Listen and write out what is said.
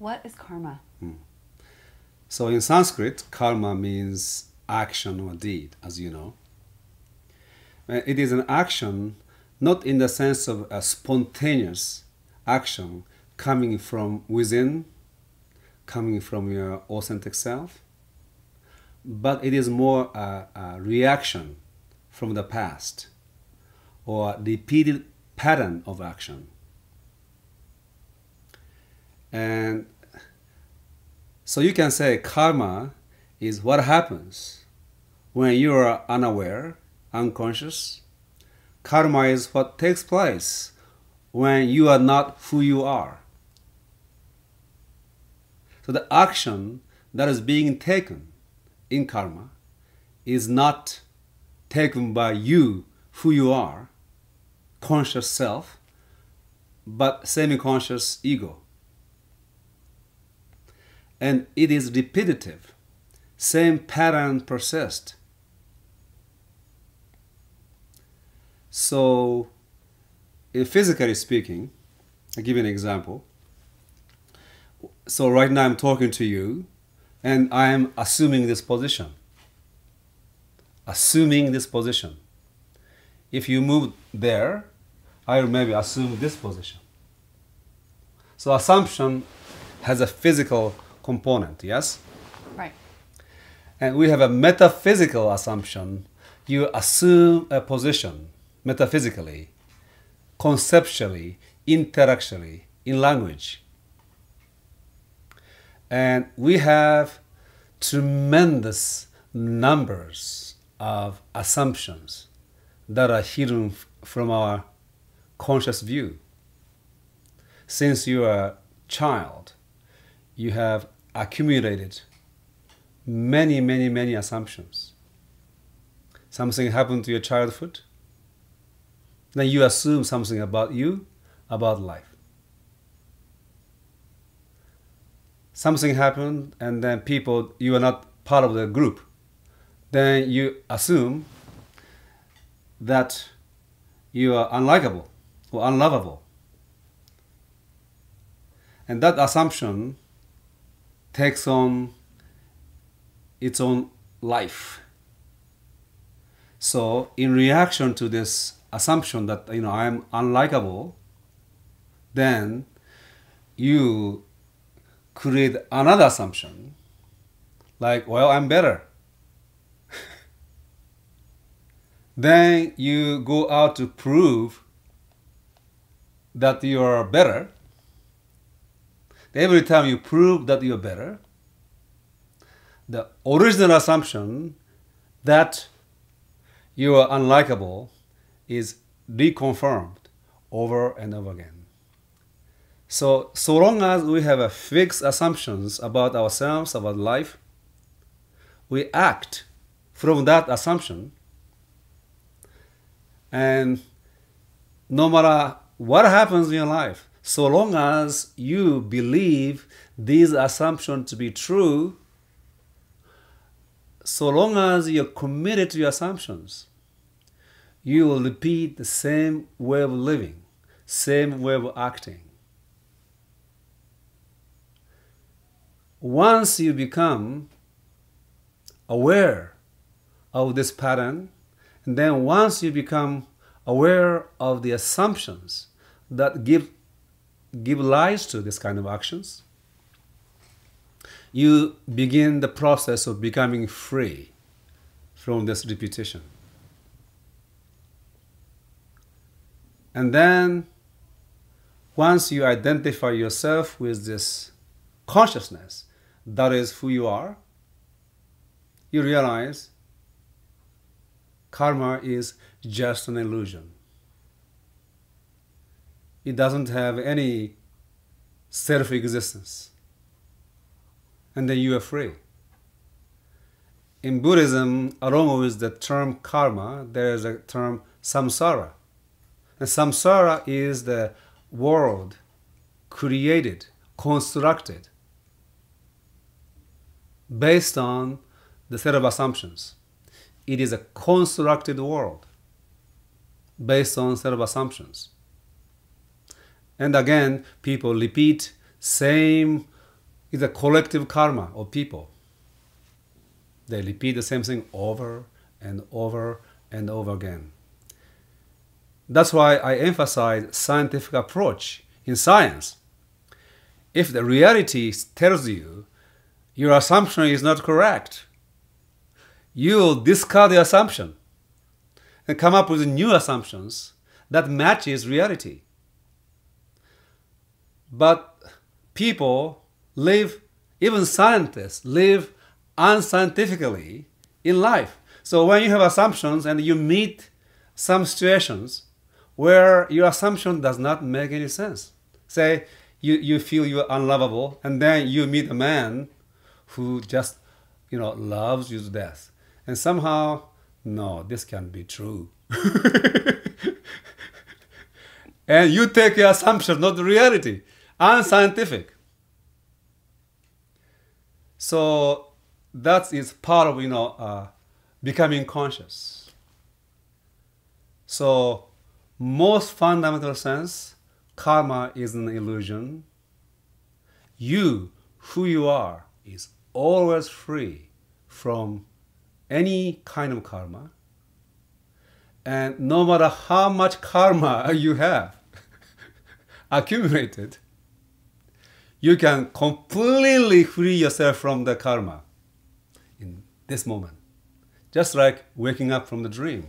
What is karma? So in Sanskrit, karma means action or deed, as you know. It is an action not in the sense of a spontaneous action coming from within, coming from your authentic self, but it is more a reaction from the past or a repeated pattern of action. And so you can say karma is what happens when you are unaware, unconscious. Karma is what takes place when you are not who you are. So the action that is being taken in karma is not taken by you, who you are, conscious self, but semi-conscious ego. And it is repetitive. Same pattern persists. So, physically speaking, I'll give you an example. So right now I'm talking to you, and I am assuming this position. Assuming this position. If you move there, I will maybe assume this position. So assumption has a physical component, yes? Right. And we have a metaphysical assumption. You assume a position metaphysically, conceptually, intellectually, in language. And we have tremendous numbers of assumptions that are hidden from our conscious view. Since you are a child, you have accumulated many assumptions. Something happened to your childhood, then you assume something about you, about life. Something happened, and then people, you are not part of the group. Then you assume that you are unlikable or unlovable. And that assumption takes on its own life. So in reaction to this assumption that I am unlikable, then you create another assumption like, well, I'm better. Then you go out to prove that you are better. Every time you prove that you're better, the original assumption that you are unlikable is reconfirmed over and over again. So long as we have a fixed assumptions about ourselves, about life, we act from that assumption. And no matter what happens in your life, so long as you believe these assumptions to be true, so long as you're committed to your assumptions, you will repeat the same way of living, same way of acting. Once you become aware of this pattern, and then once you become aware of the assumptions that give rise to this kind of actions, you begin the process of becoming free from this repetition. And then once you identify yourself with this consciousness, that is who you are, you realize karma is just an illusion. It doesn't have any self-existence. And then you are free. In Buddhism, along with the term karma, there is a term samsara. And samsara is the world created, constructed, based on the set of assumptions. It is a constructed world based on a set of assumptions. And again, people repeat same is a collective karma of people. They repeat the same thing over and over and over again. That's why I emphasize scientific approach in science. If the reality tells you your assumption is not correct, you'll discard the assumption and come up with new assumptions that matches reality. But people live, even scientists live unscientifically in life. So when you have assumptions and you meet some situations where your assumption does not make any sense. Say you feel you're unlovable, and then you meet a man who just loves you to death. And somehow, no, this can't be true. And you take your assumption, not the reality, unscientific. So that is part of becoming conscious. So most fundamental sense, karma is an illusion. You, who you are, is always free from any kind of karma. And no matter how much karma you have accumulated, you can completely free yourself from the karma in this moment. Just like waking up from the dream.